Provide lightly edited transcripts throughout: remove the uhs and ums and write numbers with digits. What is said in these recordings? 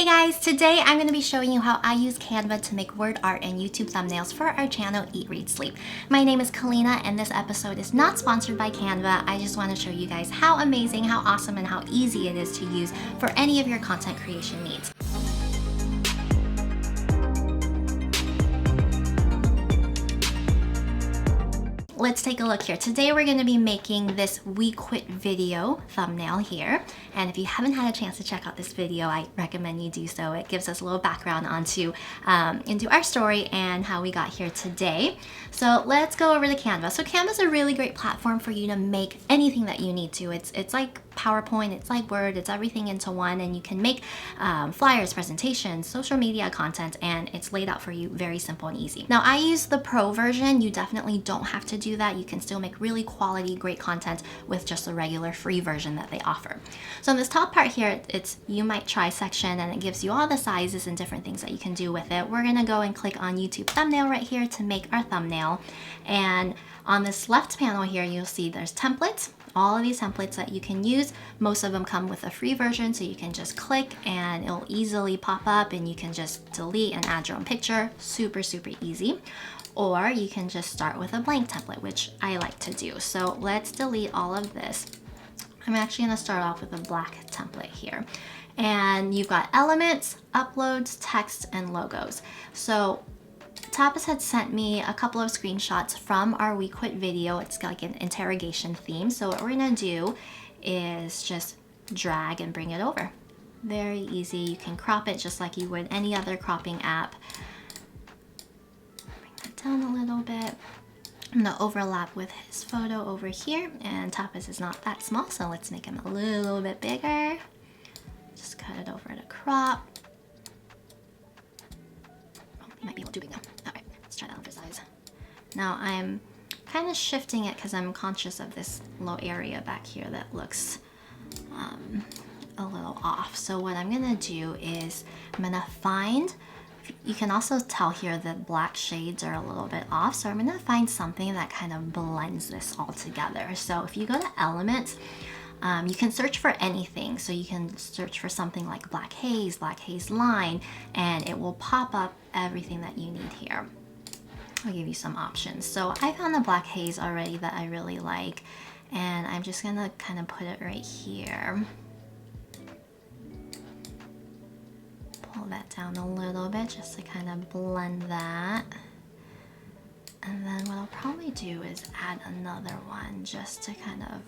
Hey guys, today I'm going to be showing you how I use Canva to make word art and YouTube thumbnails for our channel Eat, Read, Sleep. My name is Kalina and this episode is not sponsored by Canva. I just want to show you guys how amazing, how awesome, and how easy it is to use for any of your content creation needs. Let's take a look here. Today we're going to be making this We Quit video thumbnail here. And if you haven't had a chance to check out this video, I recommend you do so. It gives us a little background into our story and how we got here today. So let's go over to Canva. So Canva is a really great platform for you to make anything that you need to. It's like PowerPoint, it's like Word, it's everything into one, and you can make flyers, presentations, social media content, and it's laid out for you very simple and easy. Now I use the Pro version. You definitely don't have to do that. You can still make really quality, great content with just the regular free version that they offer. So in this top part here, it's You Might Try section, and it gives you all the sizes and different things that you can do with it. We're gonna go and click on YouTube thumbnail right here to make our thumbnail. And on this left panel here, you'll see there's templates. All of these templates that you can use. Most of them come with a free version, so you can just click and it'll easily pop up and you can just delete and add your own picture. Super, super easy. Or you can just start with a blank template, which I like to do. So let's delete all of this. I'm actually gonna start off with a black template here. And you've got elements, uploads, text, and logos. So Tapas had sent me a couple of screenshots from our We Quit video. It's like an interrogation theme. So what we're gonna do is just drag and bring it over. Very easy. You can crop it just like you would any other cropping app. Bring that down a little bit. I'm gonna overlap with his photo over here, and Tapas is not that small, so let's make him a little bit bigger. Just cut it over to crop. You might be able to do it now. All right, let's try that on for size. Now I'm kind of shifting it because I'm conscious of this low area back here that looks a little off. So what I'm gonna do is I'm gonna find, you can also tell here that black shades are a little bit off. So I'm gonna find something that kind of blends this all together. So if you go to elements, you can search for anything. So you can search for something like black haze line, and it will pop up everything that you need here. I'll give you some options. So I found the black haze already that I really like, and I'm just gonna kind of put it right here. Pull that down a little bit just to kind of blend that. And then what I'll probably do is add another one just to kind of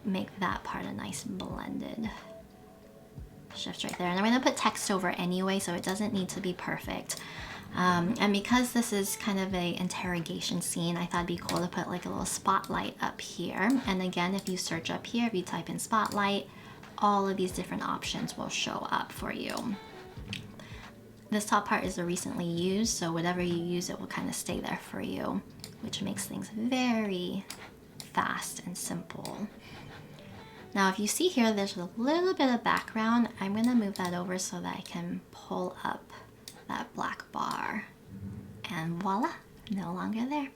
make that part a nice blended shift right there. And I'm going to put text over anyway, so it doesn't need to be perfect. And because this is kind of a interrogation scene, I thought it'd be cool to put like a little spotlight up here. And again, if you search up here, if you type in spotlight, all of these different options will show up for you. This top part is a recently used, so whatever you use, it will kind of stay there for you, which makes things very fast and simple. Now if you see here, there's a little bit of background. I'm gonna move that over so that I can pull up that black bar. And voila, no longer there.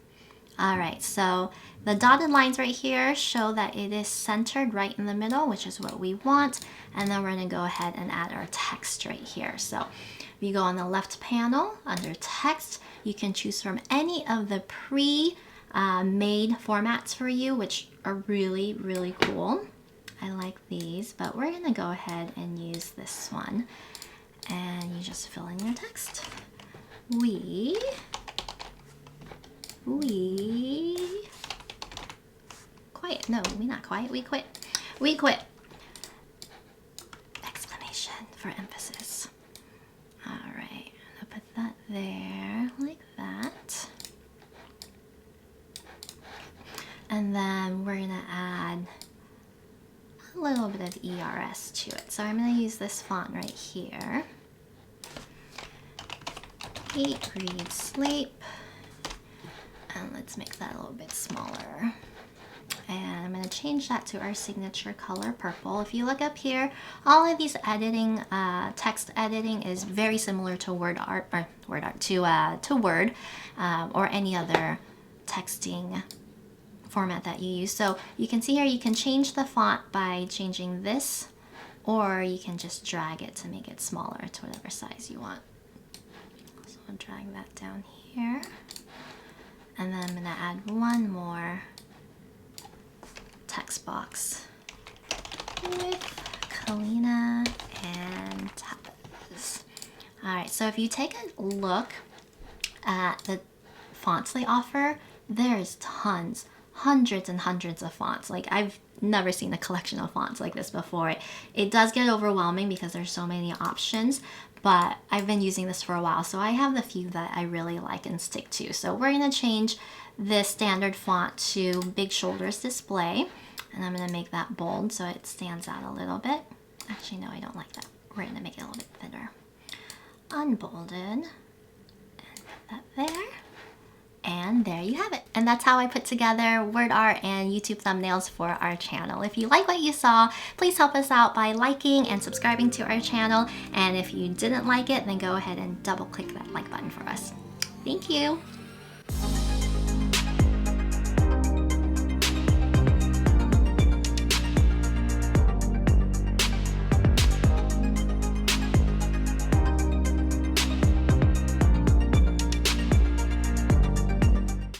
All right, so the dotted lines right here show that it is centered right in the middle, which is what we want. And then we're gonna go ahead and add our text right here. So if you go on the left panel under text, you can choose from any of the pre-made formats for you, which are really, really cool. I like these, but we're gonna go ahead and use this one. And you just fill in your text. We quit. No, we not quiet. We quit. We quit. Exclamation for emphasis. All right, I'll put that there like that. And then we're gonna add a little bit of ERS to it. So I'm going to use this font right here. Eat, Read, Sleep. And let's make that a little bit smaller. And I'm going to change that to our signature color, purple. If you look up here, all of these editing, text editing is very similar to Word or any other texting format that you use. So you can see here, you can change the font by changing this or you can just drag it to make it smaller to whatever size you want. So I'll drag that down here. And then I'm gonna add one more text box with Kalina and Tapas. All right, so if you take a look at the fonts they offer, there's tons, hundreds and hundreds of fonts. Like, I've never seen a collection of fonts like this before. It does get overwhelming because there's so many options, but I've been using this for a while, so I have the few that I really like and stick to. So we're gonna change this standard font to Big Shoulders Display, and I'm gonna make that bold so it stands out a little bit. Actually, no, I don't like that. We're gonna make it a little bit thinner. Unbolded, and put that there. And there you have it. And that's how I put together word art and YouTube thumbnails for our channel. If you like what you saw, please help us out by liking and subscribing to our channel. And if you didn't like it, then go ahead and double click that like button for us. Thank you.